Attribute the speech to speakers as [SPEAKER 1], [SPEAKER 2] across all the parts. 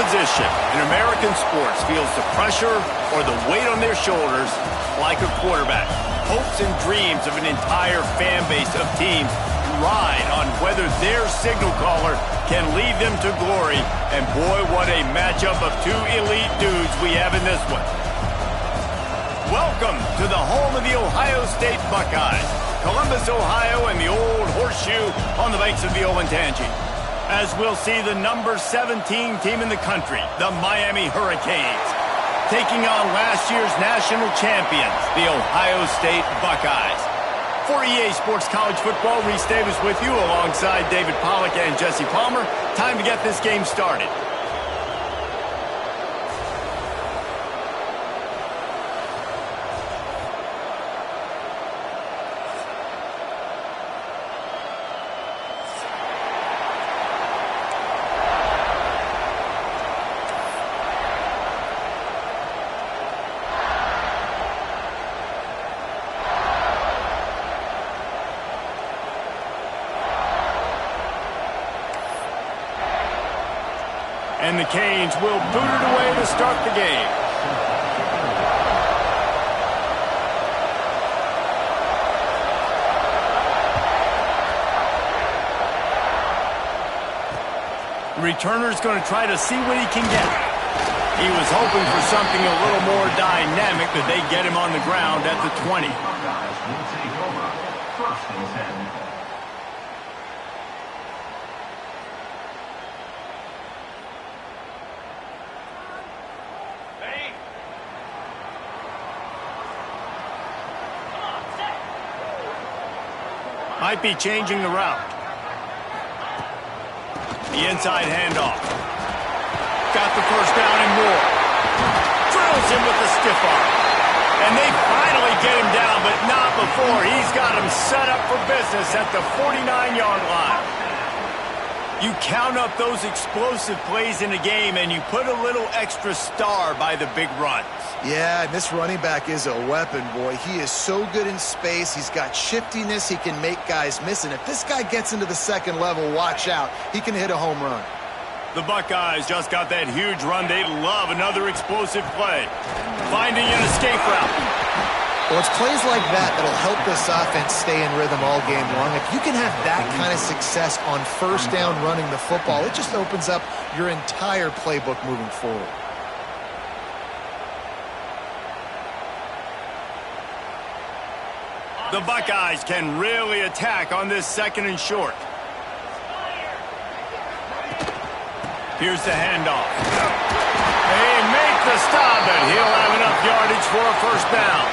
[SPEAKER 1] position in American sports feels the pressure or the weight on their shoulders like a quarterback. Hopes and dreams of an entire fan base of teams ride on whether their signal caller can lead them to glory. And boy, what a matchup of two elite dudes we have in this one. Welcome to the home of the Ohio State Buckeyes, Columbus, Ohio, and the old horseshoe on the banks of the Olentangy. As we'll see the number 17 team in the country, the Miami Hurricanes, taking on last year's national champions, the Ohio State Buckeyes. For EA Sports College Football, Reese Davis with you alongside David Pollack and Jesse Palmer. Time to get this game started. And the Canes will boot it away to start the game. The returner's going to try to see what he can get. He was hoping for something a little more dynamic, but they get him on the ground at the 20. Might be changing the route. The inside handoff. Got the first down and more. Drills him with the stiff arm. And they finally get him down, but not before. He's got him set up for business at the 49-yard line. You count up those explosive plays in a game, and you put a little extra star by the big runs.
[SPEAKER 2] Yeah, and this running back is a weapon, boy. He is so good in space. He's got shiftiness. He can make guys miss. And if this guy gets into the second level, watch out. He can hit a home run.
[SPEAKER 1] The Buckeyes just got that huge run. They love another explosive play. Finding an escape route.
[SPEAKER 2] Well, it's plays like that that'll help this offense stay in rhythm all game long. If you can have that kind of success on first down running the football, it just opens up your entire playbook moving forward.
[SPEAKER 1] The Buckeyes can really attack on this second and short. Here's the handoff. They make the stop, and he'll have enough yardage for a first down.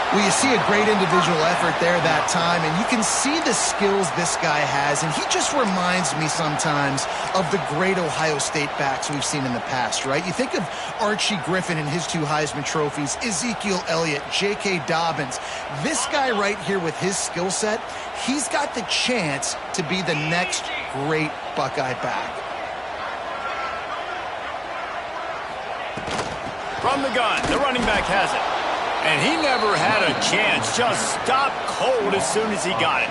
[SPEAKER 2] Well, you see a great individual effort there that time, and you can see the skills this guy has, and he just reminds me sometimes of the great Ohio State backs we've seen in the past, right? You think of Archie Griffin and his 2 Heisman trophies, Ezekiel Elliott, J.K. Dobbins. This guy right here with his skill set, he's got the chance to be the next great Buckeye back.
[SPEAKER 1] From the gun, the running back has it. And he never had a chance, just stopped cold as soon as he got it.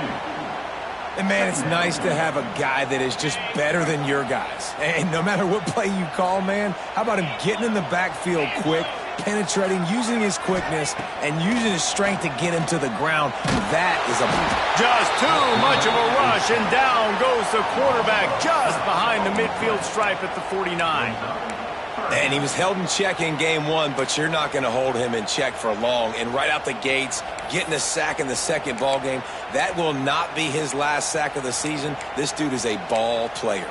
[SPEAKER 3] And, man, it's nice to have a guy that is just better than your guys. And no matter what play you call, man, how about him getting in the backfield quick, penetrating, using his quickness, and using his strength to get him to the ground? That is a...
[SPEAKER 1] Just too much of a rush, and down goes the quarterback just behind the midfield stripe at the 49.
[SPEAKER 3] And he was held in check in game 1, but you're not going to hold him in check for long. And right out the gates, getting a sack in the second ball game, that will not be his last sack of the season. This dude is a ball player.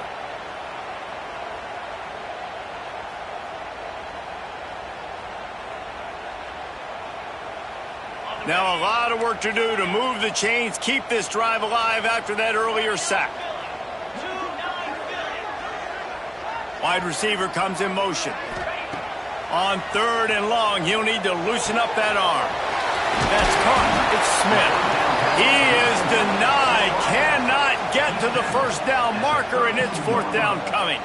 [SPEAKER 1] Now a lot of work to do to move the chains, keep this drive alive after that earlier sack. Wide receiver comes in motion. On 3rd and long, he'll need to loosen up that arm. That's caught. It's Smith. He is denied. Cannot get to the first down marker, and it's 4th down coming.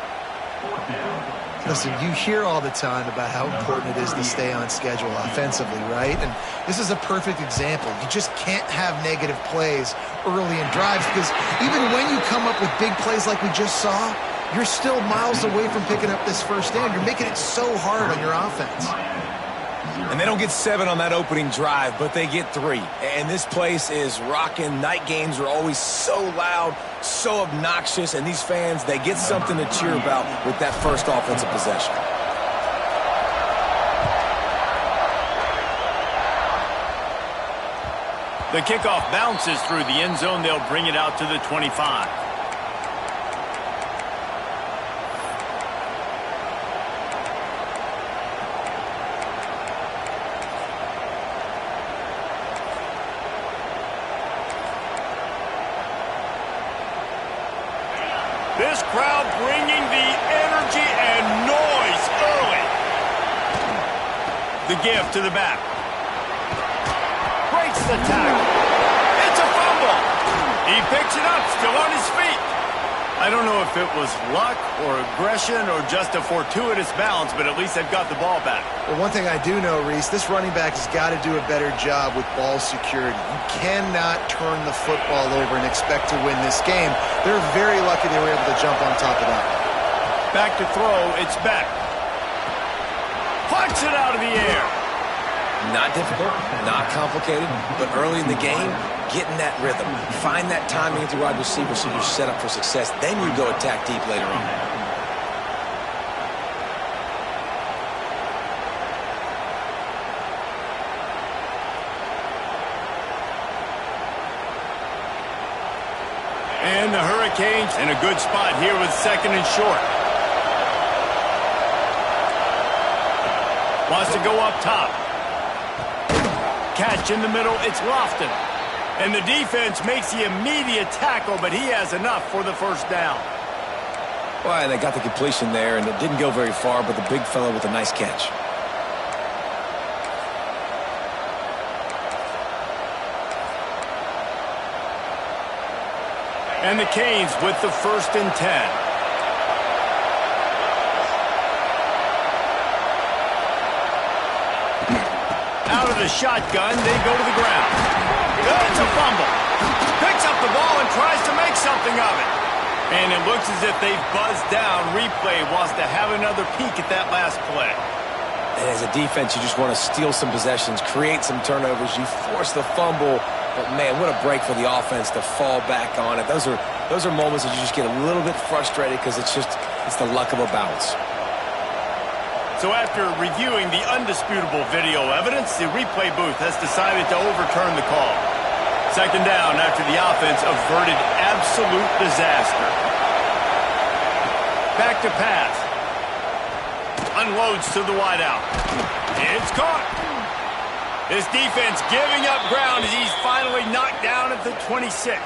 [SPEAKER 2] Listen, you hear all the time about how important it is to stay on schedule offensively, right? And this is a perfect example. You just can't have negative plays early in drives because even when you come up with big plays like we just saw, you're still miles away from picking up this first down. You're making it so hard on your offense.
[SPEAKER 3] And they don't get 7 on that opening drive, but they get 3. And this place is rocking. Night games are always so loud, so obnoxious, and these fans, they get something to cheer about with that first offensive possession.
[SPEAKER 1] The kickoff bounces through the end zone. They'll bring it out to the 25. This crowd bringing the energy and noise early. The give to the back. Breaks the tackle. It's a fumble. He picks it up, still on his feet. I don't know if it was luck or aggression or just a fortuitous bounce, but at least they've got the ball back.
[SPEAKER 2] Well, one thing I do know, Reese, this running back has got to do a better job with ball security. You cannot turn the football over and expect to win this game. They're very lucky they were able to jump on top of that.
[SPEAKER 1] Back to throw, it's Beck. Plucks it out of the air.
[SPEAKER 3] Not difficult, not complicated, but early in the game, get in that rhythm. Find that timing at the wide receiver so you're set up for success. Then you go attack deep later on.
[SPEAKER 1] And the Hurricanes in a good spot here with second and short. Wants to go up top. Catch in the middle, it's Lofton. And the defense makes the immediate tackle, but he has enough for the first down.
[SPEAKER 3] Well, they got the completion there, and it didn't go very far, but the big fella with a nice catch.
[SPEAKER 1] And the Canes with the 1st and 10. Out of the shotgun, they go to the ground. It's a fumble. Picks up the ball and tries to make something of it. And it looks as if they've buzzed down. Replay wants to have another peek at that last play.
[SPEAKER 3] And as a defense, you just want to steal some possessions, create some turnovers. You force the fumble. But, man, what a break for the offense to fall back on it. Those are moments that you just get a little bit frustrated because it's the luck of a bounce.
[SPEAKER 1] So after reviewing the undisputable video evidence, the replay booth has decided to overturn the call. Second down after the offense averted absolute disaster. Back to pass. Unloads to the wideout. It's caught. This defense giving up ground as he's finally knocked down at the 26.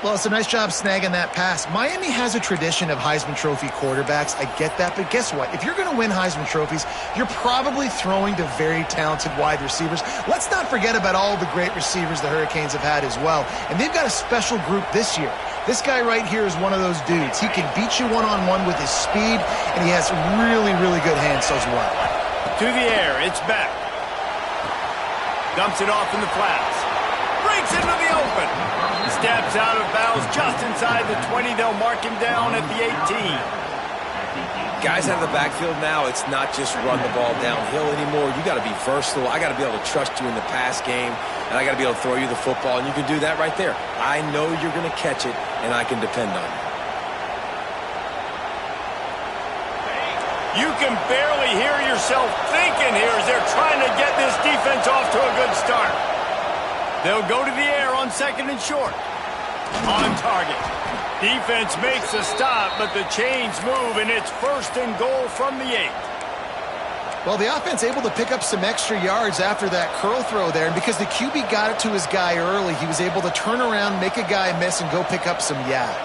[SPEAKER 2] Well, it's a nice job snagging that pass. Miami has a tradition of Heisman Trophy quarterbacks. I get that, but guess what? If you're going to win Heisman Trophies, you're probably throwing to very talented wide receivers. Let's not forget about all the great receivers the Hurricanes have had as well. And they've got a special group this year. This guy right here is one of those dudes. He can beat you one-on-one with his speed, and he has really, really good hands as well.
[SPEAKER 1] To the air, it's back. Dumps it off in the flats. Breaks into the open. Steps out of bounds just inside the 20. They'll mark him down at the 18.
[SPEAKER 3] Guys out of the backfield now, it's not just run the ball downhill anymore. You got to be versatile. I got to be able to trust you in the pass game, and I got to be able to throw you the football, and you can do that right there. I know you're going to catch it, and I can depend on you.
[SPEAKER 1] You can barely hear yourself thinking here as they're trying to get this defense off to a good start. They'll go to the air on second and short. On target. Defense makes a stop, but the chains move, and it's 1st and goal from the 8.
[SPEAKER 2] Well, the offense able to pick up some extra yards after that curl throw there, and because the QB got it to his guy early, he was able to turn around, make a guy miss, and go pick up some yak.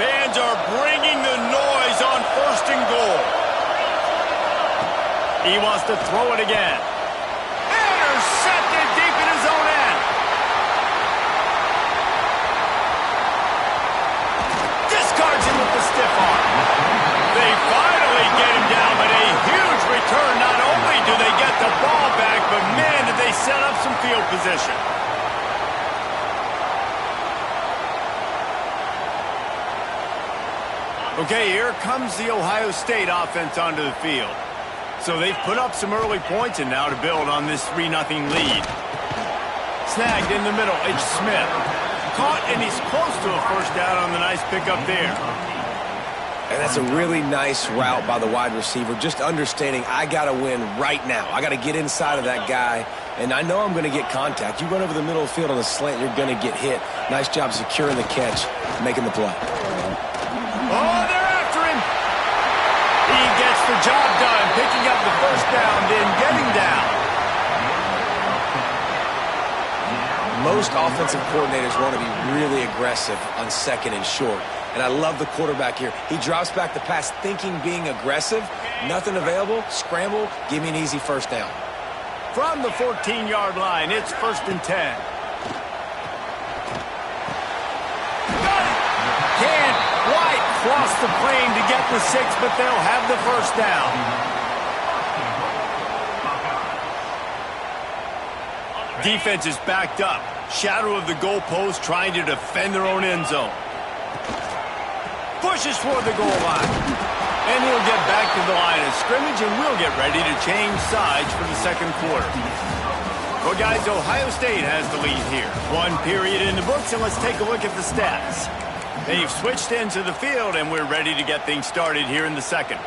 [SPEAKER 1] Fans are bringing the noise on 1st and goal. He wants to throw it again. Intercepted deep in his own end. Discards him with the stiff arm. They finally get him down, but a huge return. Not only do they get the ball back, but man, did they set up some field position. Okay, here comes the Ohio State offense onto the field. So they've put up some early points and now to build on this 3-0 lead. Snagged in the middle, H. Smith. Caught, and he's close to a first down on the nice pickup there.
[SPEAKER 3] And that's a really nice route by the wide receiver, just understanding I got to win right now. I got to get inside of that guy, and I know I'm going to get contact. You run over the middle of the field on the slant, you're going to get hit. Nice job securing the catch, making the play.
[SPEAKER 1] Oh, they're after him. He gets the job done, picking up the first down, then getting down.
[SPEAKER 3] Most offensive coordinators want to be really aggressive on second and short. And I love the quarterback here. He drops back the pass thinking being aggressive. Nothing available. Scramble. Give me an easy first down.
[SPEAKER 1] From the 14-yard line, it's 1st and 10. Can't quite cross the plane to get the 6, but they'll have the first down. Defense is backed up. Shadow of the goalpost trying to defend their own end zone. Pushes for the goal line. And he'll get back to the line of scrimmage, and we'll get ready to change sides for the second quarter. Well, guys, Ohio State has the lead here. 1 period in the books, and let's take a look at the stats. They've switched into the field, and we're ready to get things started here in the second.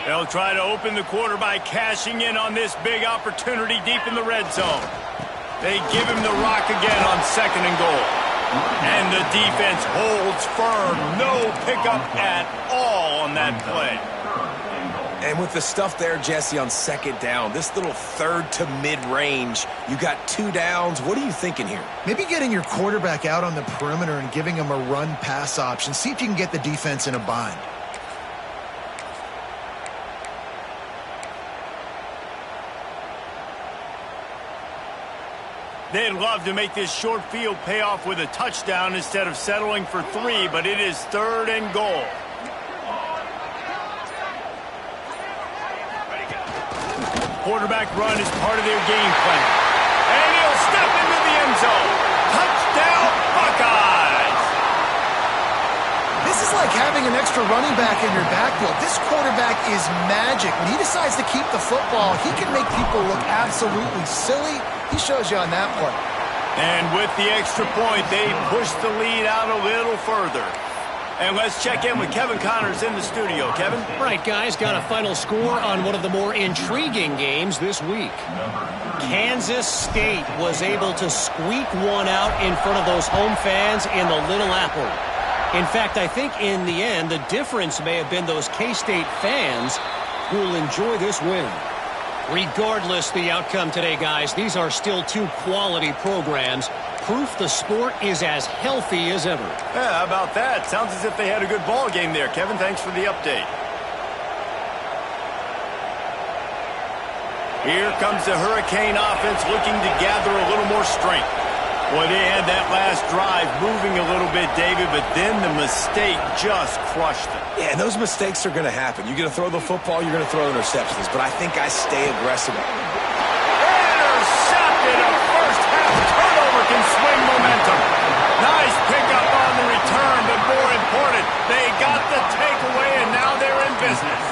[SPEAKER 1] They'll try to open the quarter by cashing in on this big opportunity deep in the red zone. They give him the rock again on 2nd and goal. And the defense holds firm. No pickup at all on that play.
[SPEAKER 3] And with the stuff there, Jesse, on 2nd down, this little 3rd to mid-range, you got 2 downs. What are you thinking here?
[SPEAKER 2] Maybe getting your quarterback out on the perimeter and giving him a run-pass option. See if you can get the defense in a bind.
[SPEAKER 1] They'd love to make this short field pay off with a touchdown instead of settling for 3, but it is 3rd and goal. Quarterback run is part of their game plan. And he'll step into the end zone. Touchdown, Buckeyes!
[SPEAKER 2] This is like having an extra running back in your backfield. This quarterback is magic. When he decides to keep the football, he can make people look absolutely silly. He shows you on that play.
[SPEAKER 1] And with the extra point, they push the lead out a little further. And let's check in with Kevin Connors in the studio. Kevin?
[SPEAKER 4] Right, guys, got a final score on one of the more intriguing games this week. Kansas State was able to squeak one out in front of those home fans in the Little Apple. In fact, I think in the end, the difference may have been those K-State fans who will enjoy this win. Regardless the outcome today, guys, these are still 2 quality programs. Proof the sport is as healthy as ever.
[SPEAKER 1] Yeah, how about that? Sounds as if they had a good ball game there. Kevin, thanks for the update. Here comes the Hurricane offense looking to gather a little more strength. Well, they had that last drive moving a little bit, David, but then the mistake just crushed them.
[SPEAKER 3] Yeah, and those mistakes are going to happen. You're going to throw the football, you're going to throw interceptions, but I think I stay aggressive.
[SPEAKER 1] Intercepted! A first-half turnover can swing momentum. Nice pickup on the return, but more important, they got the takeaway, and now they're in business.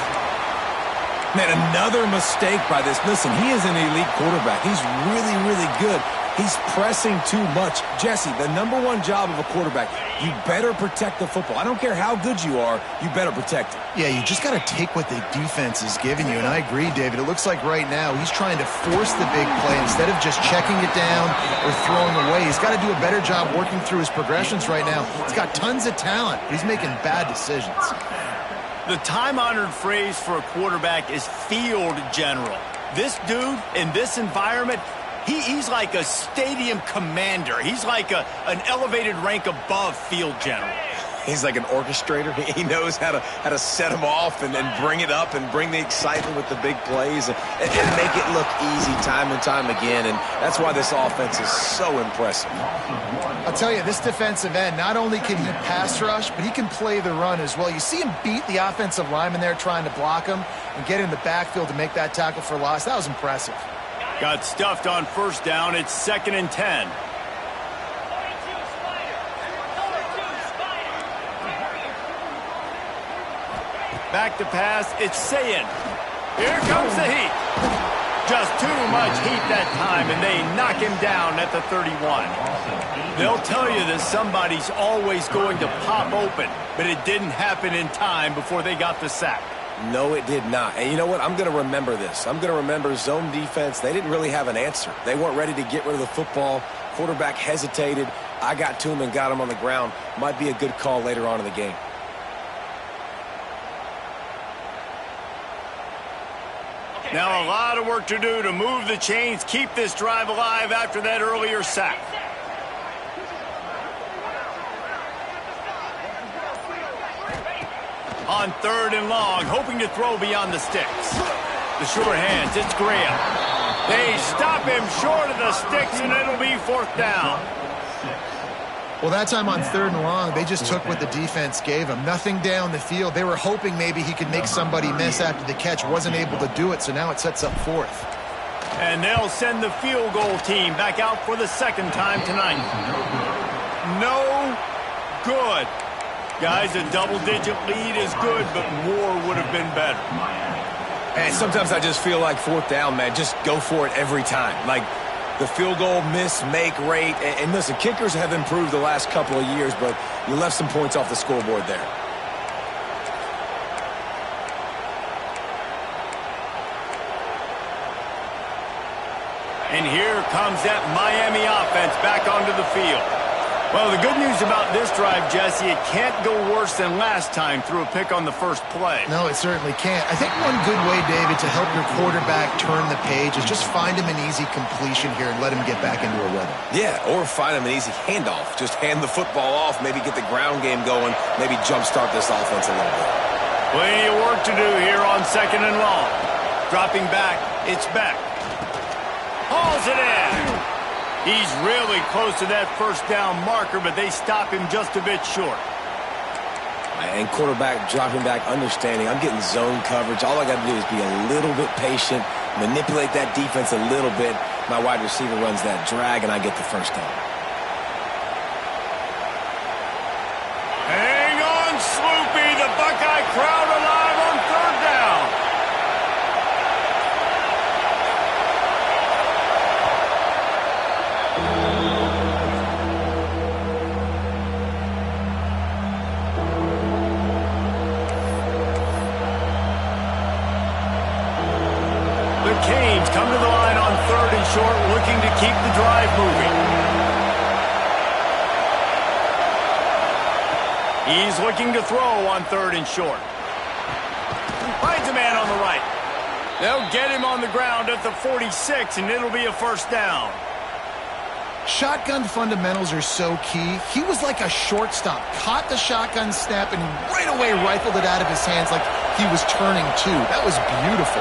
[SPEAKER 3] Man, another mistake by this. Listen, he is an elite quarterback. He's really, really good. He's pressing too much. Jesse, the #1 job of a quarterback, you better protect the football. I don't care how good you are, you better protect it.
[SPEAKER 2] Yeah, you just got to take what the defense is giving you, and I agree, David. It looks like right now he's trying to force the big play instead of just checking it down or throwing away. He's got to do a better job working through his progressions right now. He's got tons of talent, but he's making bad decisions.
[SPEAKER 1] The time-honored phrase for a quarterback is field general. This dude, in this environment, he's like a stadium commander. He's like an elevated rank above field general.
[SPEAKER 3] He's like an orchestrator. He knows how to set them off and then bring it up and bring the excitement with the big plays and make it look easy time and time again. And that's why this offense is so impressive.
[SPEAKER 2] I'll tell you, this defensive end, not only can he pass rush, but he can play the run as well. You see him beat the offensive lineman there trying to block him and get in the backfield to make that tackle for loss. That was impressive.
[SPEAKER 1] Got stuffed on first down. It's 2nd and 10. Back to pass, it's Sayin. Here comes the heat. Just too much heat that time, and they knock him down at the 31. They'll tell you that somebody's always going to pop open, but it didn't happen in time before they got the sack.
[SPEAKER 3] No, it did not. And you know what? I'm going to remember this. I'm going to remember zone defense. They didn't really have an answer. They weren't ready to get rid of the football. Quarterback hesitated. I got to him and got him on the ground. Might be a good call later on in the game.
[SPEAKER 1] Now a lot of work to do to move the chains, keep this drive alive after that earlier sack. On 3rd and long, hoping to throw beyond the sticks. The short hands, it's Graham. They stop him short of the sticks, and it'll be 4th down.
[SPEAKER 2] Well, that time on 3rd and long, they just took what the defense gave him. Nothing down the field. They were hoping maybe he could make somebody miss after the catch. Wasn't able to do it, so now it sets up 4th.
[SPEAKER 1] And they'll send the field goal team back out for the 2nd time tonight. No good. Guys, a double-digit lead is good, but more would have been better.
[SPEAKER 3] And sometimes I just feel like 4th down, man, just go for it every time. Like, the field goal miss-make rate. And listen, kickers have improved the last couple of years, but you left some points off the scoreboard there.
[SPEAKER 1] And here comes that Miami offense back onto the field. Well, the good news about this drive, Jesse, it can't go worse than last time through a pick on the first play.
[SPEAKER 2] No, it certainly can't. I think one good way, David, to help your quarterback turn the page is just find him an easy completion here and let him get back into a rhythm.
[SPEAKER 3] Yeah, or find him an easy handoff. Just hand the football off, maybe get the ground game going, maybe jumpstart this offense a little bit.
[SPEAKER 1] Plenty of work to do here on 2nd and long. Dropping back, it's Beck. Hauls it in. He's really close to that 1st down marker, but they stop him just a bit short.
[SPEAKER 3] And quarterback dropping back, understanding I'm getting zone coverage. All I got to do is be a little bit patient, manipulate that defense a little bit. My wide receiver runs that drag, and I get the 1st down.
[SPEAKER 1] Hang on, Sloopy. The Buckeye crowd alive on 3rd down. The Canes come to the line on 3rd and short, looking to keep the drive moving. He's looking to throw on 3rd and short. Finds a man on the right. They'll get him on the ground at the 46, and it'll be a 1st down.
[SPEAKER 2] Shotgun fundamentals are so key. He was like a shortstop. Caught the shotgun snap and right away rifled it out of his hands like he was turning two. That was beautiful.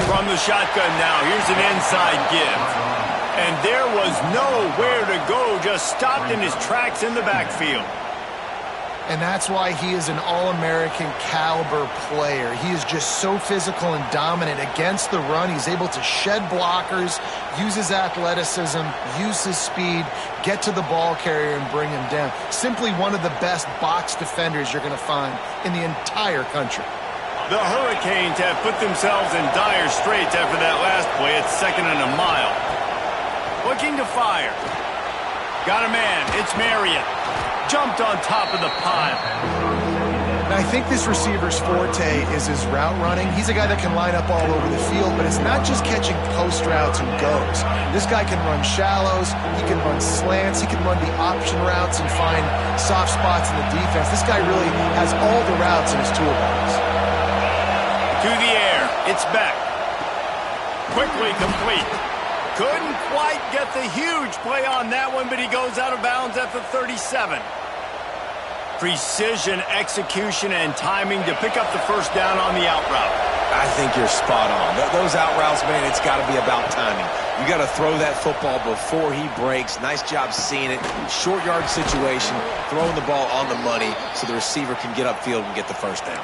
[SPEAKER 1] From the shotgun now, here's an inside give. And there was nowhere to go, just stopped in his tracks in the backfield.
[SPEAKER 2] And that's why he is an All-American caliber player. He is just so physical and dominant against the run. He's able to shed blockers, use his athleticism, use his speed, get to the ball carrier and bring him down. Simply one of the best box defenders you're going to find in the entire country.
[SPEAKER 1] The Hurricanes have put themselves in dire straits after that last play at 2nd and a mile. Looking to fire. Got a man. It's Marion. Jumped on top of the pile.
[SPEAKER 2] And I think this receiver's forte is his route running. He's a guy that can line up all over the field, but it's not just catching post routes and goes. This guy can run shallows, he can run slants, he can run the option routes and find soft spots in the defense. This guy really has all the routes in his toolbox.
[SPEAKER 1] To the air, it's Beck. Quickly complete. Couldn't quite get the huge play on that one, but he goes out of bounds at the 37. Precision, execution, and timing to pick up the first down on the out route.
[SPEAKER 3] I think you're spot on. Those out routes, man, it's got to be about timing. You got to throw that football before he breaks. Nice job seeing it. Short yard situation, throwing the ball on the money so the receiver can get upfield and get the first down.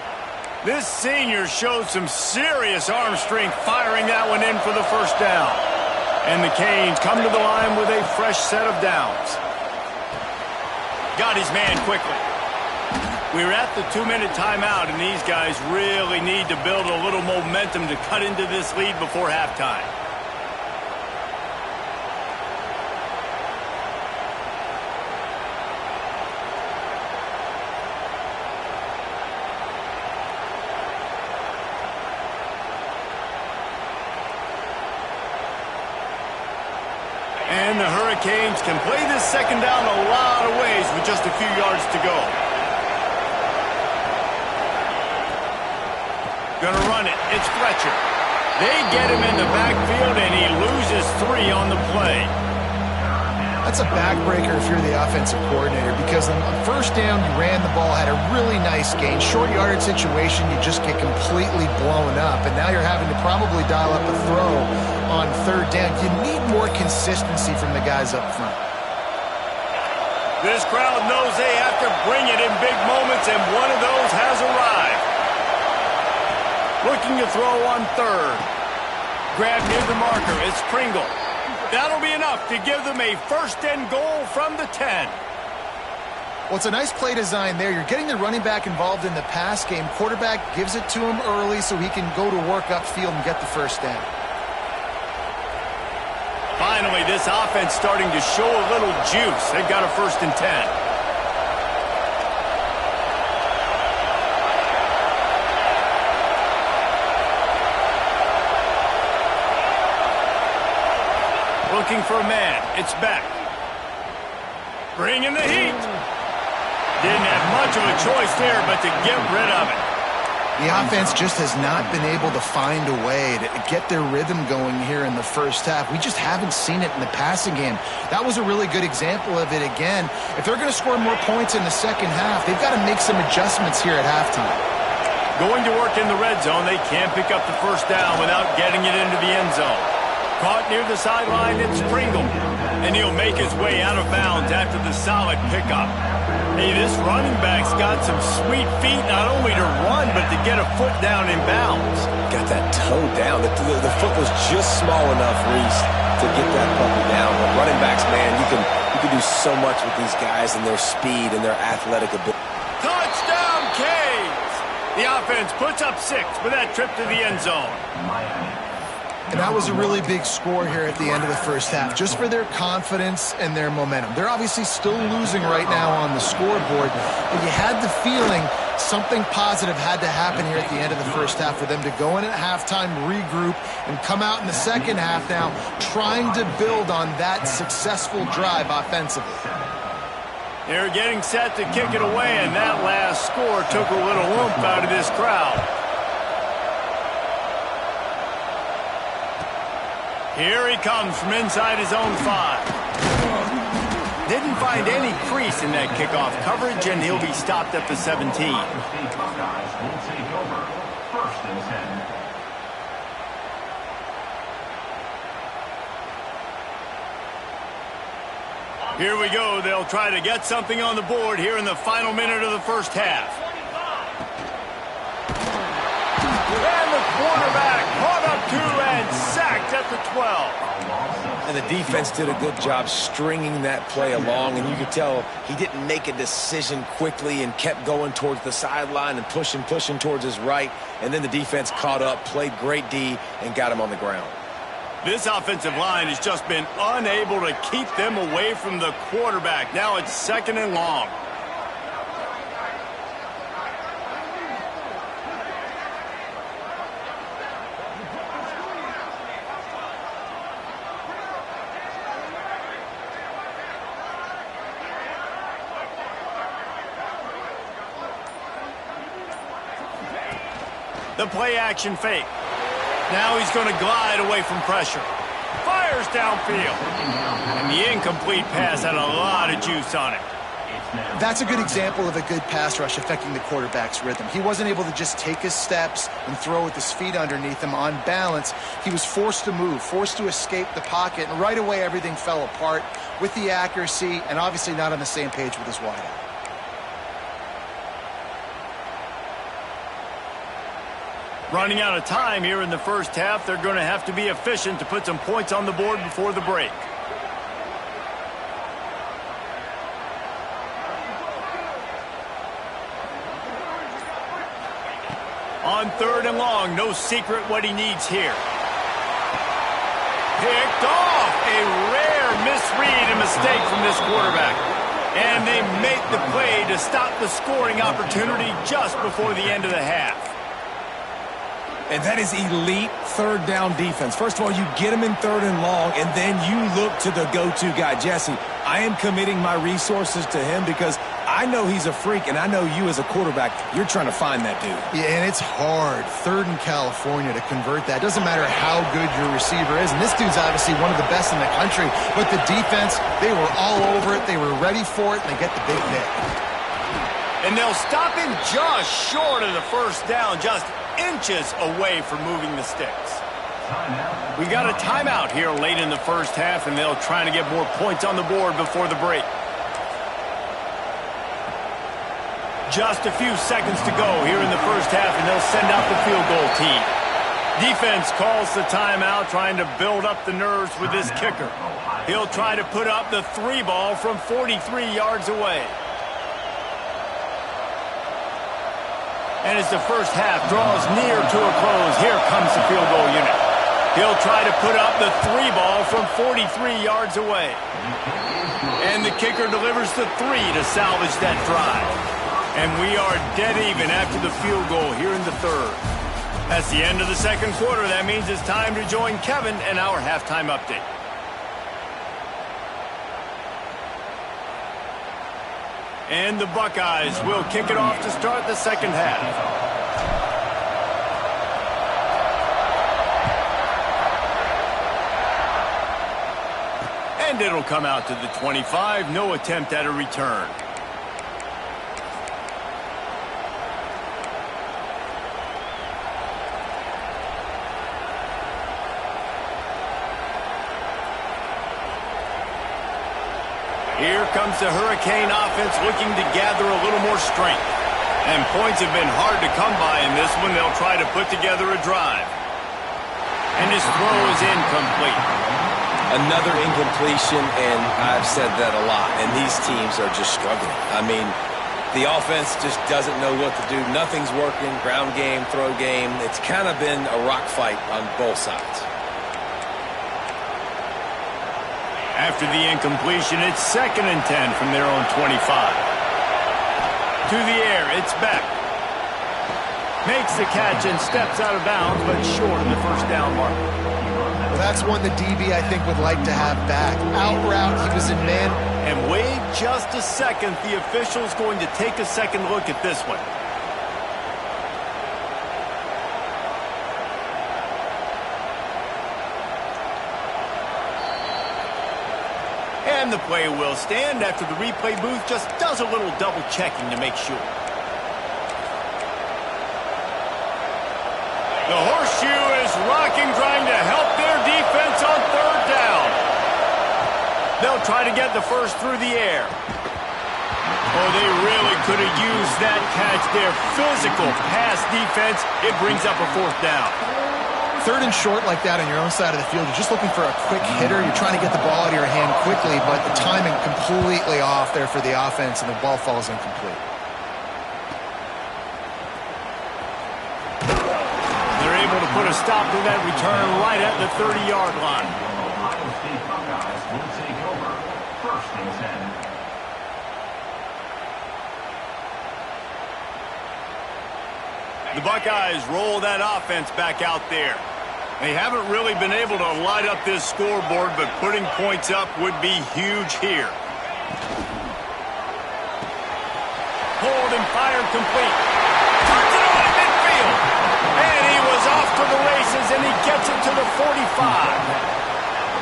[SPEAKER 1] This senior showed some serious arm strength firing that one in for the first down. And the Canes come to the line with a fresh set of downs. Got his man quickly. We're at the 2-minute timeout, and these guys really need to build a little momentum to cut into this lead before halftime. And the Hurricanes can play this second down a lot of ways with just a few yards to go. Gonna run it. It's Fletcher. They get him in the backfield, and he loses 3 on the play.
[SPEAKER 2] That's a backbreaker if you're the offensive coordinator, because on first down, you ran the ball, had a really nice gain. Short yardage situation, you just get completely blown up, and now you're having to probably dial up a throw on third down. You need more consistency from the guys up front.
[SPEAKER 1] This crowd knows they have to bring it in big moments, and one of those has arrived. Looking to throw on third. Grab near the marker. It's Pringle. That'll be enough to give them a first and goal from the 10.
[SPEAKER 2] Well, it's a nice play design there. You're getting the running back involved in the pass game. Quarterback gives it to him early so he can go to work upfield and get the first down.
[SPEAKER 1] Finally, this offense starting to show a little juice. They've got a first and 10. Looking for a man. It's Beck. Bringing the heat. Didn't have much of a choice there, but to get rid of it.
[SPEAKER 2] The offense just has not been able to find a way to get their rhythm going here in the first half. We just haven't seen it in the passing game. That was a really good example of it again. If they're going to score more points in the second half, they've got to make some adjustments here at halftime.
[SPEAKER 1] Going to work in the red zone. They can't pick up the first down without getting it into the end zone. Caught near the sideline, it's Pringle. And he'll make his way out of bounds after the solid pickup. Hey, this running back's got some sweet feet, not only to run, but to get a foot down in bounds.
[SPEAKER 3] Got that toe down. The foot was just small enough, Reese, to get that puppy down. But running backs, man, you can do so much with these guys and their speed and their athletic ability.
[SPEAKER 1] Touchdown, Canes! The offense puts up 6 with that trip to the end zone.
[SPEAKER 2] And that was a really big score here at the end of the first half, just for their confidence and their momentum. They're obviously still losing right now on the scoreboard, but you had the feeling something positive had to happen here at the end of the first half for them to go in at halftime, regroup, and come out in the second half now trying to build on that successful drive offensively.
[SPEAKER 1] They're getting set to kick it away, and that last score took a little oomph out of this crowd. Here he comes from inside his own 5. Didn't find any crease in that kickoff coverage, and he'll be stopped at the 17. Here we go. They'll try to get something on the board here in the final minute of the first half. And the quarterback caught up to and sacked at the 12.
[SPEAKER 3] And the defense did a good job stringing that play along, and you could tell he didn't make a decision quickly and kept going towards the sideline and pushing towards his right, and then the defense caught up, played great D, and got him on the ground.
[SPEAKER 1] This offensive line has just been unable to keep them away from the quarterback. Now it's 2nd and long. The play action fake. Now he's going to glide away from pressure. Fires fires downfield. And the incomplete pass had a lot of juice on it.
[SPEAKER 2] That's a good example of a good pass rush affecting the quarterback's rhythm. He wasn't able to just take his steps and throw with his feet underneath him on balance. He was forced to move, forced to escape the pocket, and right away everything fell apart with the accuracy and obviously not on the same page with his wideout.
[SPEAKER 1] Running out of time here in the first half, they're going to have to be efficient to put some points on the board before the break. On 3rd and long, no secret what he needs here. Picked off. A rare misread and mistake from this quarterback. And they make the play to stop the scoring opportunity just before the end of the half.
[SPEAKER 3] And that is elite 3rd down defense. First of all, you get him in 3rd and long, and then you look to the go-to guy, Jesse. I am committing my resources to him because I know he's a freak, and I know you as a quarterback, you're trying to find that dude.
[SPEAKER 2] Yeah, and it's hard, 3rd in California, to convert that. Doesn't matter how good your receiver is, and this dude's obviously one of the best in the country, but the defense, they were all over it, they were ready for it, and they get the big pick.
[SPEAKER 1] And they'll stop him just short of the first down, just inches away from moving the sticks. We got a timeout here late in the first half, and they'll try to get more points on the board before the break. Just a few seconds to go here in the first half, and they'll send out the field goal team. Defense calls the timeout, trying to build up the nerves with this kicker. He'll try to put up the 3 ball from 43 yards away. And as the first half draws near to a close, here comes the field goal unit. He'll try to put up the 3 ball from 43 yards away. And the kicker delivers the 3 to salvage that drive. And we are dead even after the field goal here in the 3rd. That's the end of the 2nd quarter. That means it's time to join Kevin and our halftime update. And the Buckeyes will kick it off to start the 2nd half. And it'll come out to the 25. No attempt at a return. Here comes the Hurricane offense looking to gather a little more strength. And points have been hard to come by in this one. They'll try to put together a drive. And his throw is incomplete.
[SPEAKER 3] Another incompletion, and I've said that a lot, and these teams are just struggling. I mean, the offense just doesn't know what to do. Nothing's working, ground game, throw game. It's kind of been a rock fight on both sides.
[SPEAKER 1] After the incompletion, it's 2nd and 10 from their own 25. To the air, it's Beck. Makes the catch and steps out of bounds, but short of the first down mark.
[SPEAKER 2] Well, that's one the DB, I think, would like to have back. Out route, he was in man.
[SPEAKER 1] And wait just a second. The official's going to take a second look at this one. And the play will stand after the replay booth just does a little double checking to make sure. The horseshoe is rocking, trying to help their defense on 3rd down. They'll try to get the first through the air. Oh, they really could have used that catch there. Physical pass defense. It brings up a 4th down.
[SPEAKER 2] 3rd and short like that on your own side of the field, you're just looking for a quick hitter. You're trying to get the ball out of your hand quickly, but the timing completely off there for the offense, and the ball falls incomplete.
[SPEAKER 1] They're able to put a stop to that return right at the 30-yard line.
[SPEAKER 5] Ohio State Buckeyes will take over 1st and 10.
[SPEAKER 1] The Buckeyes roll that offense back out there. They haven't really been able to light up this scoreboard, but putting points up would be huge here. Pulled and fired complete. Turns it on in midfield. And he was off to the races, and he gets it to the 45.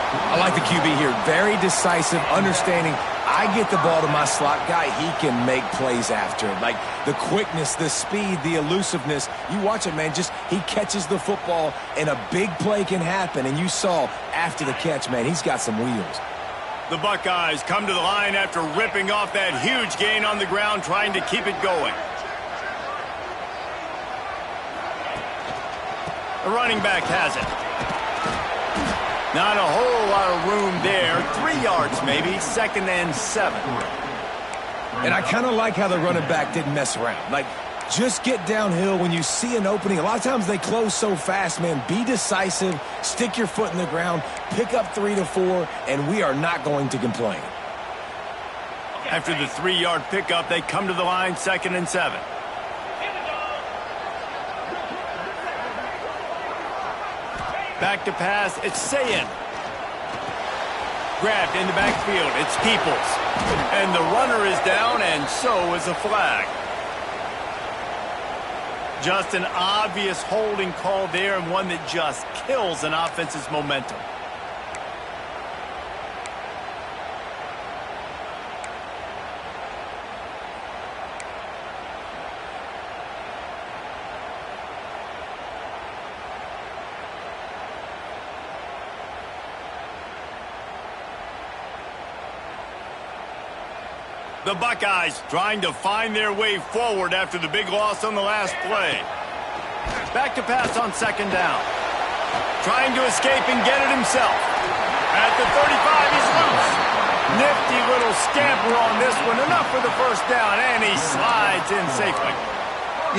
[SPEAKER 3] I like the QB here. Very decisive, understanding I get the ball to my slot guy, he can make plays after it. Like the quickness, the speed, the elusiveness. You watch it, man, just he catches the football and a big play can happen. And you saw after the catch, man, he's got some wheels.
[SPEAKER 1] The Buckeyes come to the line after ripping off that huge gain on the ground, trying to keep it going. The running back has it. Not a whole lot of room there. 3 yards maybe, 2nd and 7.
[SPEAKER 3] And I kind of like how the running back didn't mess around. Like, just get downhill when you see an opening. A lot of times they close so fast, man. Be decisive, stick your foot in the ground, pick up 3 to 4, and we are not going to complain.
[SPEAKER 1] After the 3-yard pickup, they come to the line, 2nd and 7. Back to pass, it's Sayin. Grabbed in the backfield, it's Peoples. And the runner is down, and so is a flag. Just an obvious holding call there, and one that just kills an offense's momentum. The Buckeyes trying to find their way forward after the big loss on the last play. Back to pass on 2nd down. Trying to escape and get it himself. At the 35, he's loose. Nifty little scamper on this one. Enough for the 1st down, and he slides in safely.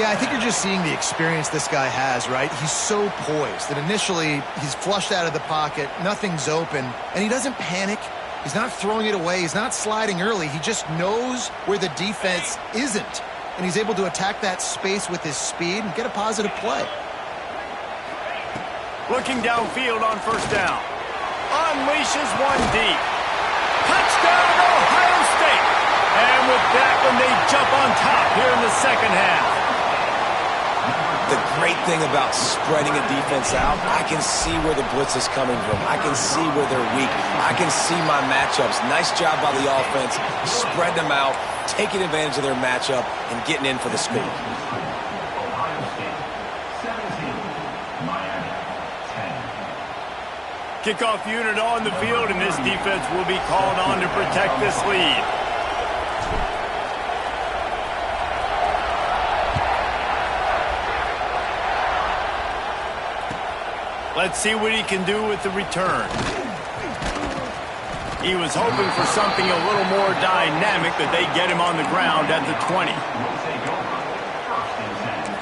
[SPEAKER 2] Yeah, I think you're just seeing the experience this guy has, right? He's so poised that initially he's flushed out of the pocket, nothing's open, and he doesn't panic. He's not throwing it away. He's not sliding early. He just knows where the defense isn't. And he's able to attack that space with his speed and get a positive play.
[SPEAKER 1] Looking downfield on 1st down. Unleashes one deep. Touchdown, Ohio State. And with that one, they jump on top here in the 2nd half.
[SPEAKER 3] The great thing about spreading a defense out, I can see where the blitz is coming from. I can see where they're weak. I can see my matchups. Nice job by the offense. Spread them out, taking advantage of their matchup, and getting in for the score.
[SPEAKER 5] Ohio State 17, Miami 10.
[SPEAKER 1] Kickoff unit on the field, and this defense will be called on to protect this lead. Let's see what he can do with the return. He was hoping for something a little more dynamic, but they get him on the ground at the 20.
[SPEAKER 5] We'll take over 1st and 10.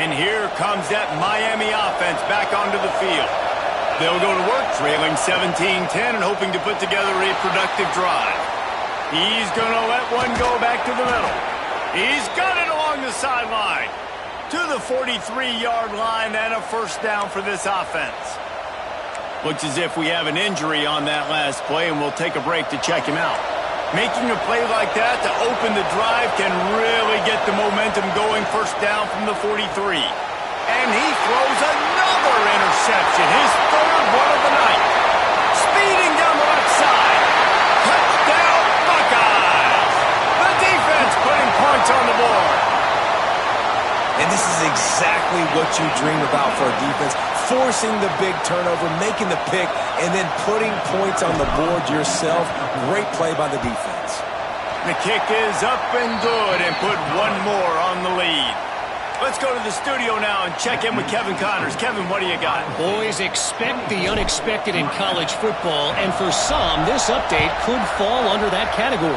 [SPEAKER 1] And here comes that Miami offense back onto the field. They'll go to work trailing 17-10 and hoping to put together a productive drive. He's going to let one go back to the middle. He's got it along the sideline to the 43-yard line, and a 1st down for this offense. Looks as if we have an injury on that last play, and we'll take a break to check him out. Making a play like that to open the drive can really get the momentum going. 1st down from the 43. And he throws another interception, his 3rd one of the night. Speeding down the left side. Touchdown, Buckeyes! The defense putting points on the board.
[SPEAKER 3] And this is exactly what you dream about for a defense. Forcing the big turnover, making the pick, and then putting points on the board yourself. Great play by the defense.
[SPEAKER 1] The kick is up and good, and put one more on the lead. Let's go to the studio now and check in with Kevin Connors. Kevin, what do you got?
[SPEAKER 4] Boys, expect the unexpected in college football, and for some, this update could fall under that category.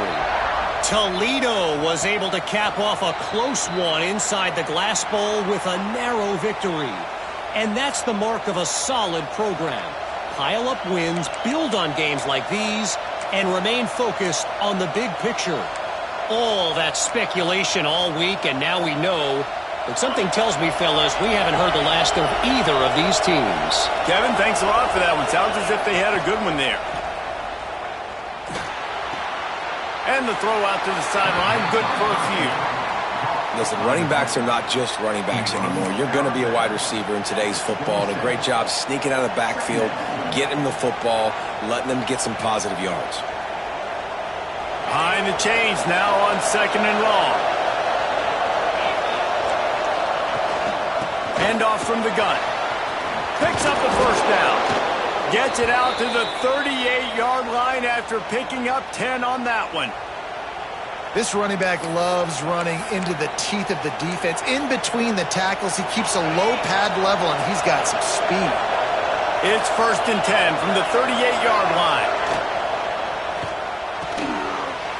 [SPEAKER 4] Toledo was able to cap off a close one inside the Glass Bowl with a narrow victory. And that's the mark of a solid program. Pile up wins, build on games like these, and remain focused on the big picture. All that speculation all week, and now we know But something tells me, fellas, we haven't heard the last of either of these teams.
[SPEAKER 1] Kevin, thanks a lot for that one. Sounds as if they had a good one there. And the throw out to the sideline, good for a few.
[SPEAKER 3] Listen, running backs are not just running backs anymore. You're going to be a wide receiver in today's football. And a great job sneaking out of the backfield, getting the football, letting them get some positive yards.
[SPEAKER 1] Behind the chains now on 2nd and long. Handoff from the gun. Picks up the first down. Gets it out to the 38-yard line after picking up 10 on that one.
[SPEAKER 2] This running back loves running into the teeth of the defense. In between the tackles, he keeps a low pad level, and he's got some speed.
[SPEAKER 1] It's 1st and 10 from the 38-yard line.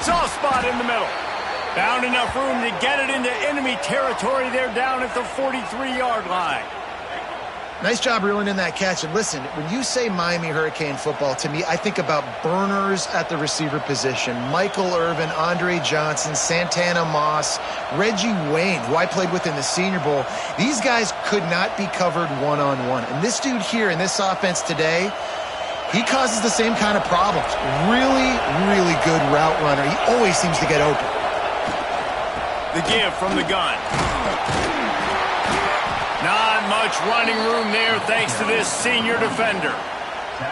[SPEAKER 1] Soft spot in the middle. Found enough room to get it into enemy territory there down at the 43-yard line.
[SPEAKER 2] Nice job reeling in that catch. And listen, when you say Miami Hurricane football, to me, I think about burners at the receiver position. Michael Irvin, Andre Johnson, Santana Moss, Reggie Wayne, who I played with in the Senior Bowl. These guys could not be covered one-on-one. And this dude here in this offense today, he causes the same kind of problems. Really, really good route runner. He always seems to get open.
[SPEAKER 1] The give from the gun. Not much running room there thanks to this senior defender.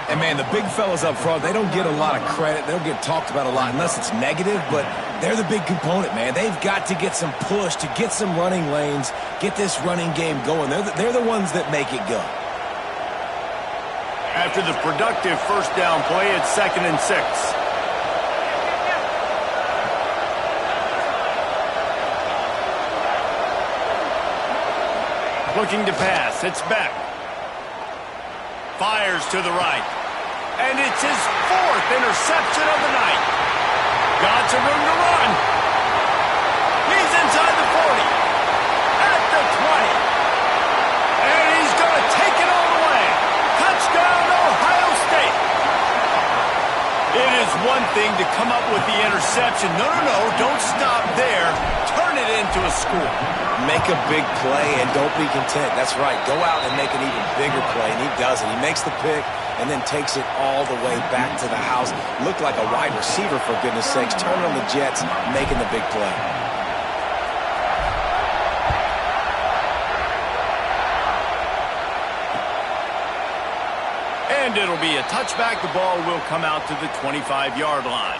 [SPEAKER 3] And, man, the big fellas up front, they don't get a lot of credit. They don't get talked about a lot unless it's negative, but they're the big component, man. They've got to get some push, to get some running lanes, get this running game going. They're the ones that make it go.
[SPEAKER 1] After the productive first down play, it's 2nd and 6. Looking to pass, it's Beck. Fires to the right. And it's his 4th interception of the night. Got some room to run. He's inside the 40. At the 20. And he's going to take it all the way. Touchdown, Ohio State. It is one thing to come up with the interception. No, don't stop there. Turn it into a score.
[SPEAKER 3] Make a big play and don't be content. That's right. Go out and make an even bigger play, and he does it. He makes the pick and then takes it all the way back to the house. Looked like a wide receiver, for goodness sakes. Turn on the Jets, making the big play.
[SPEAKER 1] And it'll be a touchback. The ball will come out to the 25-yard line.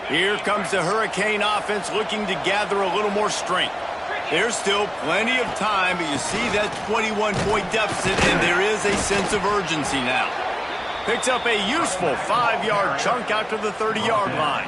[SPEAKER 1] Here comes the Hurricane offense looking to gather a little more strength. There's still plenty of time, but you see that 21-point deficit, and there is a sense of urgency now. Picks up a useful 5-yard chunk out to the 30-yard line.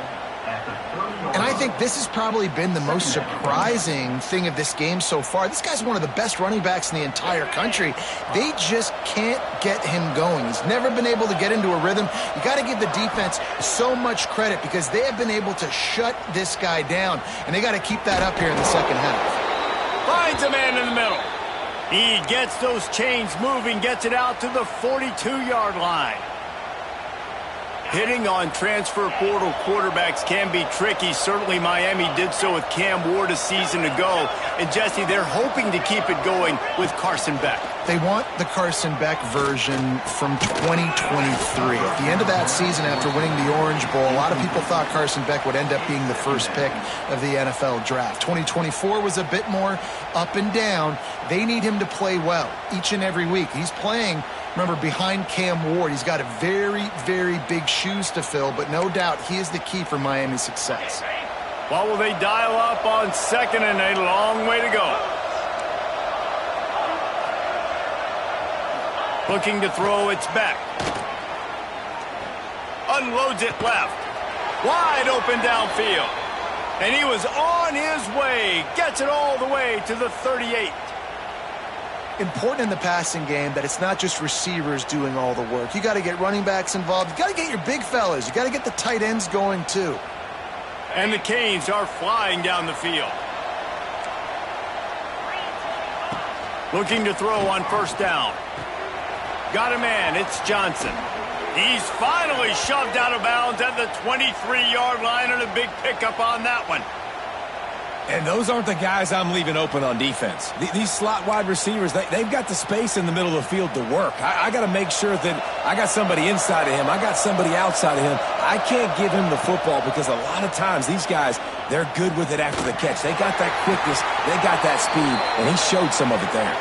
[SPEAKER 2] And I think this has probably been the most surprising thing of this game so far. This guy's one of the best running backs in the entire country. They just can't get him going. He's never been able to get into a rhythm. You got to give the defense so much credit because they have been able to shut this guy down, and they got to keep that up here in the second half.
[SPEAKER 1] Finds a man in the middle. He gets those chains moving, gets it out to the 42-yard line. Hitting on transfer portal quarterbacks can be tricky. Certainly Miami did so with Cam Ward a season ago. And, Jesse, they're hoping to keep it going with Carson Beck.
[SPEAKER 2] They want the Carson Beck version from 2023. At the end of that season, after winning the Orange Bowl, a lot of people thought Carson Beck would end up being the first pick of the NFL draft. 2024 was a bit more up and down. They need him to play well each and every week. He's playing, remember, behind Cam Ward. He's got a very, very big shoes to fill, but no doubt he is the key for Miami's success.
[SPEAKER 1] Well, will they dial up on 2nd and a long way to go? Looking to throw, it's Beck. Unloads it left. Wide open downfield. And he was on his way. Gets it all the way to the 38.
[SPEAKER 2] Important in the passing game that it's not just receivers doing all the work. You got to get running backs involved. You got to get your big fellas. You got to get the tight ends going too.
[SPEAKER 1] And the Canes are flying down the field. Looking to throw on first down. Got a man, it's Johnson. He's finally shoved out of bounds at the 23-yard line, and a big pickup on that one.
[SPEAKER 3] And those aren't the guys I'm leaving open on defense. These slot wide receivers, they've got the space in the middle of the field to work. I got to make sure that I got somebody inside of him. I got somebody outside of him. I can't give him the football because a lot of times these guys, they're good with it after the catch. They got that quickness. They got that speed, and he showed some of it there.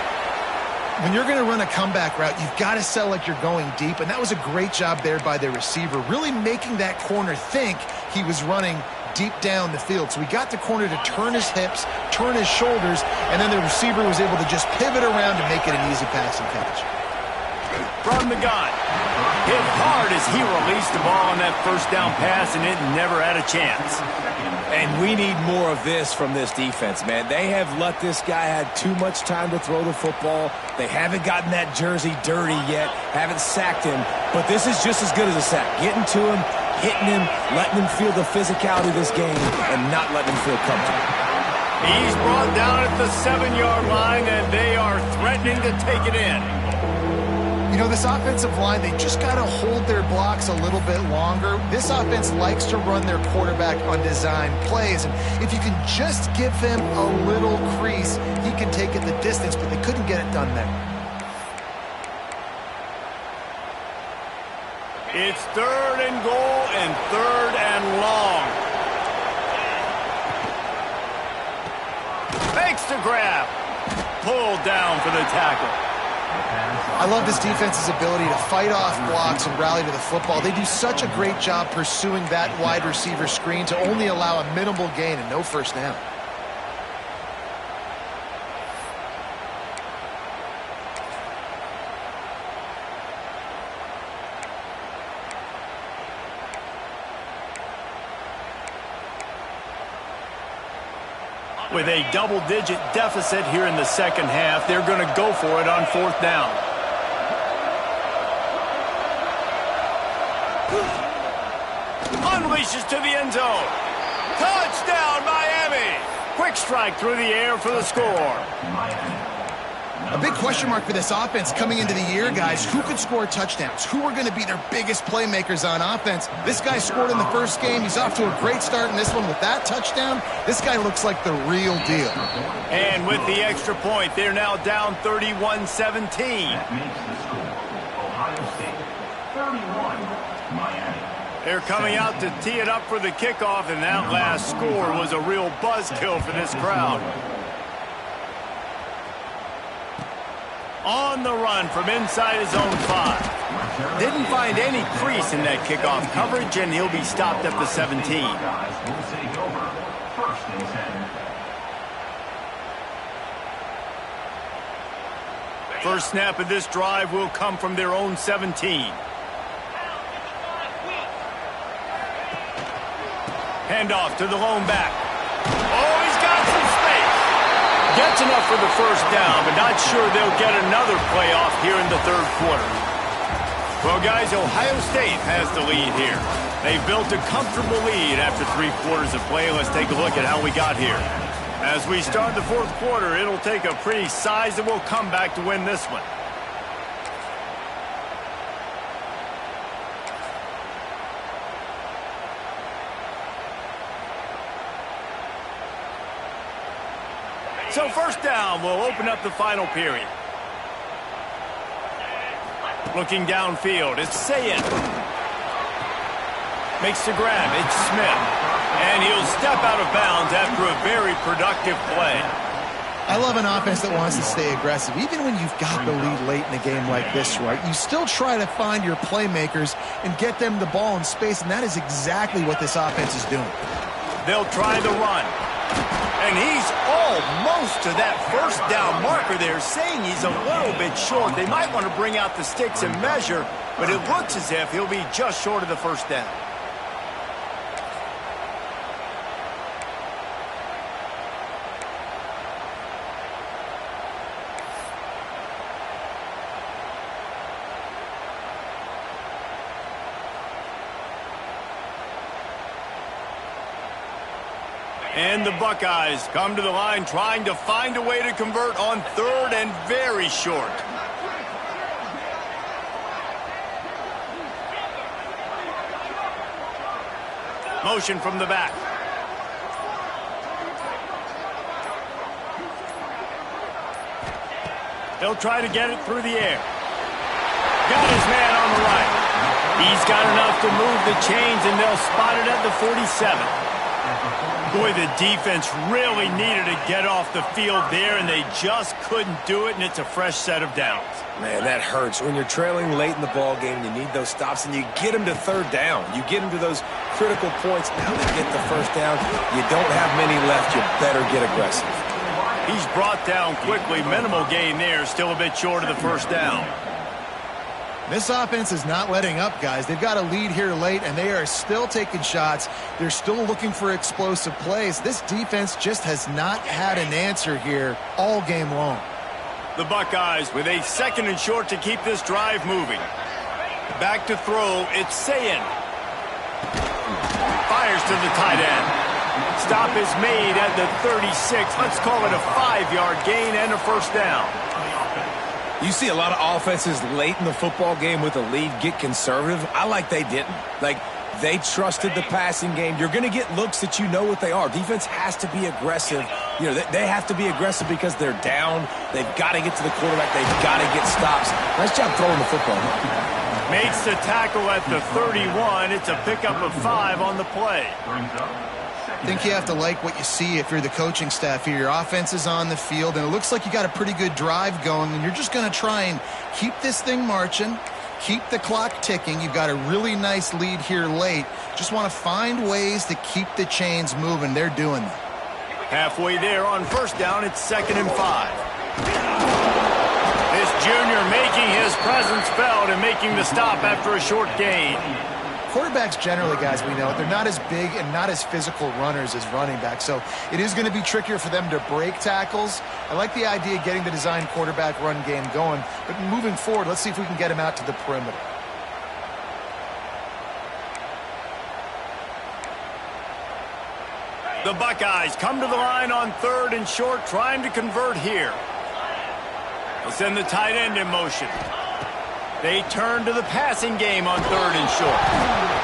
[SPEAKER 2] When you're going to run a comeback route, you've got to sell like you're going deep, and that was a great job there by the receiver, really making that corner think he was running deep down the field. So he got the corner to turn his hips, turn his shoulders, and then the receiver was able to just pivot around and make it an easy passing catch.
[SPEAKER 1] From the gun. Hit hard as he released the ball on that first down pass, and it never had a chance.
[SPEAKER 3] And we need more of this from this defense, man. They have let this guy have too much time to throw the football. They haven't gotten that jersey dirty yet, haven't sacked him. But this is just as good as a sack. Getting to him, hitting him, letting him feel the physicality of this game, and not letting him feel comfortable.
[SPEAKER 1] He's brought down at the 7-yard line, and they are threatening to take it in.
[SPEAKER 2] You know, this offensive line, they just got to hold their blocks a little bit longer. This offense likes to run their quarterback on design plays, and if you can just give him a little crease, he can take it the distance, but they couldn't get it done there.
[SPEAKER 1] It's 3rd and goal and 3rd and long. Makes the grab. Pulled down for the tackle.
[SPEAKER 2] I love this defense's ability to fight off blocks and rally to the football. They do such a great job pursuing that wide receiver screen to only allow a minimal gain and no first down.
[SPEAKER 1] With a double-digit deficit here in the second half, they're going to go for it on 4th down. Unleashes to the end zone. Touchdown, Miami! Quick strike through the air for the score.
[SPEAKER 2] A big question mark for this offense coming into the year, guys. Who could score touchdowns? Who are going to be their biggest playmakers on offense? This guy scored in the first game. He's off to a great start in this one with that touchdown. This guy looks like the real deal.
[SPEAKER 1] And with the extra point, they're now down 31-17.
[SPEAKER 5] That makes the score Ohio State 31, Miami.
[SPEAKER 1] They're coming out to tee it up for the kickoff, and that last score was a real buzzkill for this crowd. On the run from inside his own 5. Didn't find any crease in that kickoff coverage, and he'll be stopped at the 17.
[SPEAKER 5] Guys will take over 1st and 10.
[SPEAKER 1] First snap of this drive will come from their own 17. Handoff to the lone back. Oh, he's got some space. Gets enough for the first down, but not sure they'll get another playoff here in the 3rd quarter. Well, guys, Ohio State has the lead here. They've built a comfortable lead after 3 quarters of play. Let's take a look at how we got here. As we start the 4th quarter, it'll take a pretty sizable comeback to win this one. So first down will open up the final period. Looking downfield, it's Sayed. Makes the grab, it's Smith. And he'll step out of bounds after a very productive play.
[SPEAKER 2] I love an offense that wants to stay aggressive. Even when you've got the lead late in a game like this, right, you still try to find your playmakers and get them the ball in space, and that is exactly what this offense is doing.
[SPEAKER 1] They'll try the run. And he's almost to that first down marker there, saying he's a little bit short. They might want to bring out the sticks and measure, but it looks as if he'll be just short of the first down. And the Buckeyes come to the line trying to find a way to convert on third and very short. Motion from the back. He'll try to get it through the air. Got his man on the right. He's got enough to move the chains, and they'll spot it at the 47. Boy, the defense really needed to get off the field there, and they just couldn't do it, and it's a fresh set of downs.
[SPEAKER 3] Man, that hurts. When you're trailing late in the ball game, you need those stops, and you get them to third down. You get them to those critical points. Now they get the first down. You don't have many left. You better get aggressive.
[SPEAKER 1] He's brought down quickly. Minimal gain there. Still a bit short of the first down.
[SPEAKER 2] This offense is not letting up, guys. They've got a lead here late, and they are still taking shots. They're still looking for explosive plays. This defense just has not had an answer here all game long.
[SPEAKER 1] The Buckeyes with a second and short to keep this drive moving. Back to throw. It's Sayin. Fires to the tight end. Stop is made at the 36. Let's call it a 5-yard gain and a first down.
[SPEAKER 3] You see a lot of offenses late in the football game with a lead get conservative. I like they didn't. Like, they trusted the passing game. You're going to get looks that you know what they are. Defense has to be aggressive. You know, they have to be aggressive because they're down. They've got to get to the quarterback. They've got to get stops. Nice job throwing the football.
[SPEAKER 1] Makes the tackle at the 31. It's a pickup of 5 on the play.
[SPEAKER 2] I think you have to like what you see if you're the coaching staff here. Your offense is on the field, and it looks like you got a pretty good drive going, and you're just going to try and keep this thing marching, keep the clock ticking. You've got a really nice lead here late. Just want to find ways to keep the chains moving. They're doing that.
[SPEAKER 1] Halfway there on first down, it's 2nd and 5. This junior making his presence felt and making the stop after a short gain.
[SPEAKER 2] Quarterbacks generally, guys, we know, they're not as big and not as physical runners as running backs, so it is going to be trickier for them to break tackles. I like the idea of getting the design quarterback run game going, but moving forward, let's see if we can get him out to the perimeter.
[SPEAKER 1] The Buckeyes come to the line on 3rd and short, trying to convert here. They'll send the tight end in motion. They turn to the passing game on 3rd and short.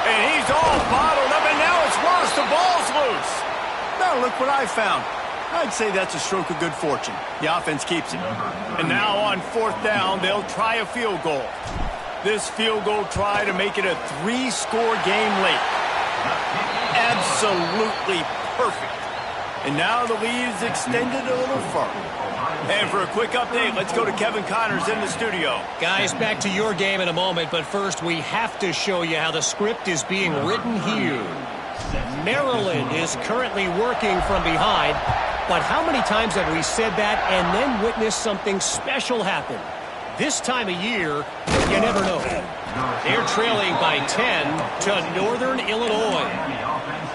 [SPEAKER 1] And he's all bottled up, and now it's Ross. The ball's loose. Now look what I found. I'd say that's a stroke of good fortune. The offense keeps it. And now on 4th down, they'll try a field goal. This field goal try to make it a 3-score game late. Absolutely perfect. And now the lead is extended a little further. And for a quick update, let's go to Kevin Connors in the studio.
[SPEAKER 4] Guys, back to your game in a moment, but first we have to show you how the script is being written here. Maryland is currently working from behind, but how many times have we said that and then witnessed something special happen? This time of year, you never know. They're trailing by 10 to Northern Illinois.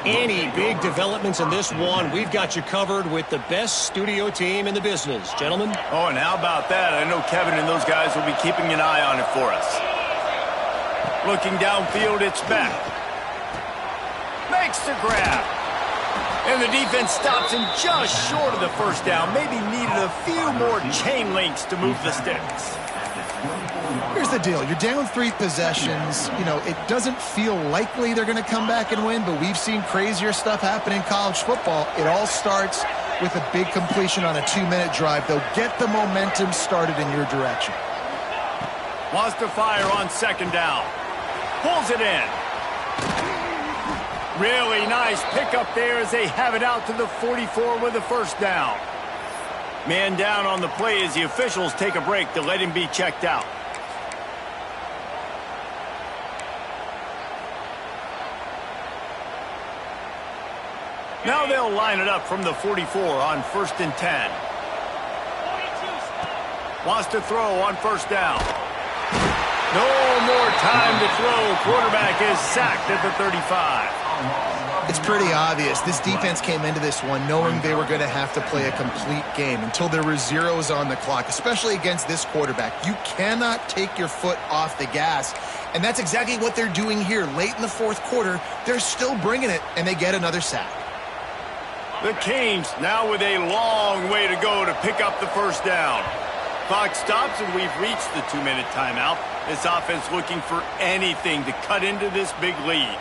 [SPEAKER 4] Any big developments in this one, we've got you covered with the best studio team in the business. Gentlemen?
[SPEAKER 1] Oh, and how about that? I know Kevin and those guys will be keeping an eye on it for us. Looking downfield, it's Beck. Makes the grab. And the defense stops him just short of the first down. Maybe needed a few more chain links to move the sticks.
[SPEAKER 2] Here's the deal. You're down 3 possessions. You know, it doesn't feel likely they're going to come back and win, but we've seen crazier stuff happen in college football. It all starts with a big completion on a 2-minute drive. They'll get the momentum started in your direction.
[SPEAKER 1] Wants to fire on 2nd down. Pulls it in. Really nice pickup there as they have it out to the 44 with the first down. Man down on the play as the officials take a break to let him be checked out. Now they'll line it up from the 44 on 1st and 10. Wants to throw on 1st down. No more time to throw. Quarterback is sacked at the 35.
[SPEAKER 2] It's pretty obvious. This defense came into this one knowing they were going to have to play a complete game until there were zeros on the clock, especially against this quarterback. You cannot take your foot off the gas, and that's exactly what they're doing here. Late in the 4th quarter, they're still bringing it, and they get another sack.
[SPEAKER 1] The Canes now with a long way to go to pick up the first down. Clock stops and we've reached the 2-minute timeout. This offense looking for anything to cut into this big lead.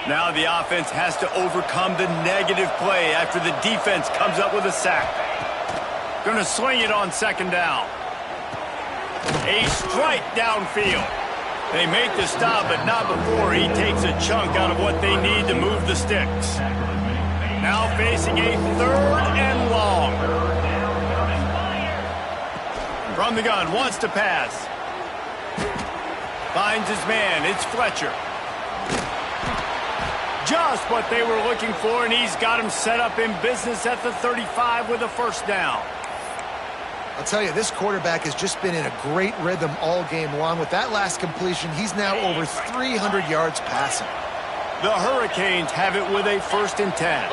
[SPEAKER 1] Now the offense has to overcome the negative play after the defense comes up with a sack. Going to swing it on second down. A strike downfield. They make the stop, but not before he takes a chunk out of what they need to move the sticks. Now facing a 3rd and long. From the gun, wants to pass. Finds his man, it's Fletcher. Just what they were looking for, and he's got him set up in business at the 35 with a first down.
[SPEAKER 2] I'll tell you, this quarterback has just been in a great rhythm all game long. With that last completion, he's now over 300 yards passing.
[SPEAKER 1] The Hurricanes have it with a 1st and 10.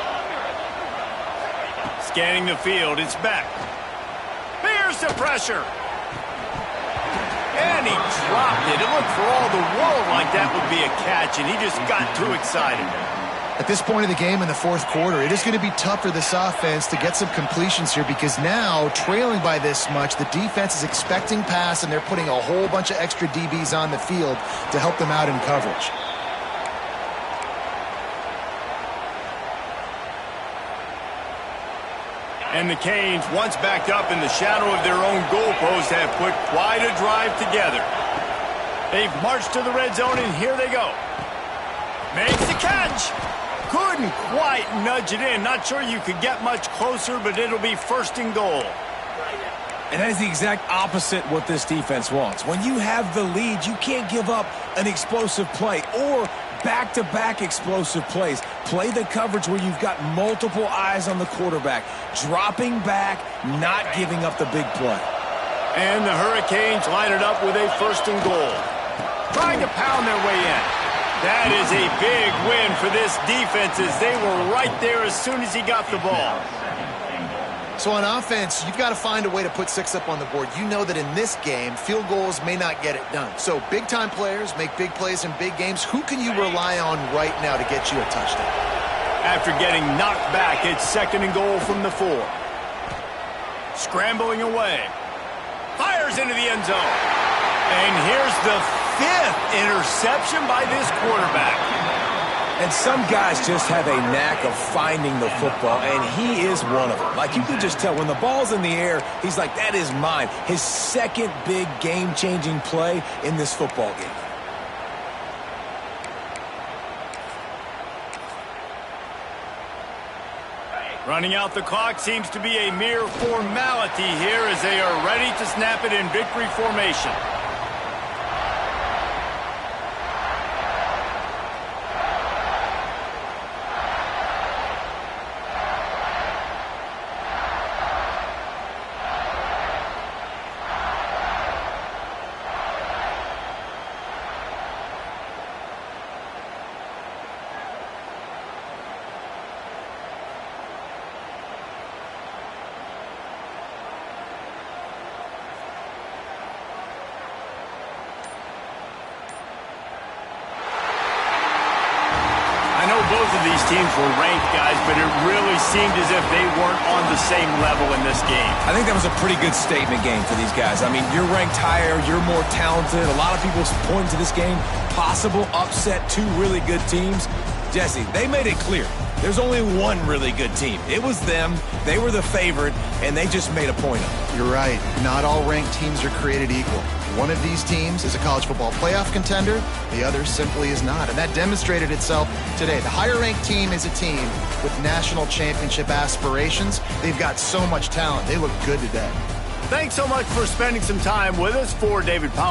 [SPEAKER 1] Scanning the field, it's Beck. Here's the pressure. And he dropped it. It looked for all the world like that would be a catch, and he just got too excited.
[SPEAKER 2] At this point of the game in the 4th quarter, it is going to be tough for this offense to get some completions here because now, trailing by this much, the defense is expecting pass, and they're putting a whole bunch of extra DBs on the field to help them out in coverage.
[SPEAKER 1] And the Canes, once backed up in the shadow of their own goalpost, have put quite a drive together. They've marched to the red zone, and here they go. Makes the catch. Couldn't quite nudge it in. Not sure you could get much closer, but it'll be 1st and goal.
[SPEAKER 3] And that is the exact opposite what this defense wants. When you have the lead, you can't give up an explosive play or back-to-back explosive plays. Play the coverage where you've got multiple eyes on the quarterback. Dropping back, not giving up the big play.
[SPEAKER 1] And the Hurricanes line it up with a 1st and goal. Trying to pound their way in. That is a big win for this defense as they were right there as soon as he got the ball.
[SPEAKER 2] So on offense, you've got to find a way to put 6 up on the board. You know that in this game, field goals may not get it done. So big-time players make big plays in big games. Who can you rely on right now to get you a touchdown?
[SPEAKER 1] After getting knocked back, it's 2nd and goal from the 4. Scrambling away. Fires into the end zone. And here's the 5th interception by this quarterback.
[SPEAKER 3] And some guys just have a knack of finding the football, and he is one of them. Like, you can just tell when the ball's in the air, he's like, that is mine. His 2nd big game-changing play in this football game.
[SPEAKER 1] Running out the clock seems to be a mere formality here as they are ready to snap it in victory formation. Both of these teams were ranked, guys, but it really seemed as if they weren't on the same level in this game.
[SPEAKER 3] I think that was a pretty good statement game for these guys. I mean, you're ranked higher, you're more talented. A lot of people point to this game, possible upset, 2 really good teams. Jesse, they made it clear. There's only one really good team. It was them. They were the favorite, and they just made a point of it.
[SPEAKER 2] You're right. Not all ranked teams are created equal. One of these teams is a college football playoff contender. The other simply is not. And that demonstrated itself today. The higher-ranked team is a team with national championship aspirations. They've got so much talent. They look good today.
[SPEAKER 1] Thanks so much for spending some time with us. For David Powell.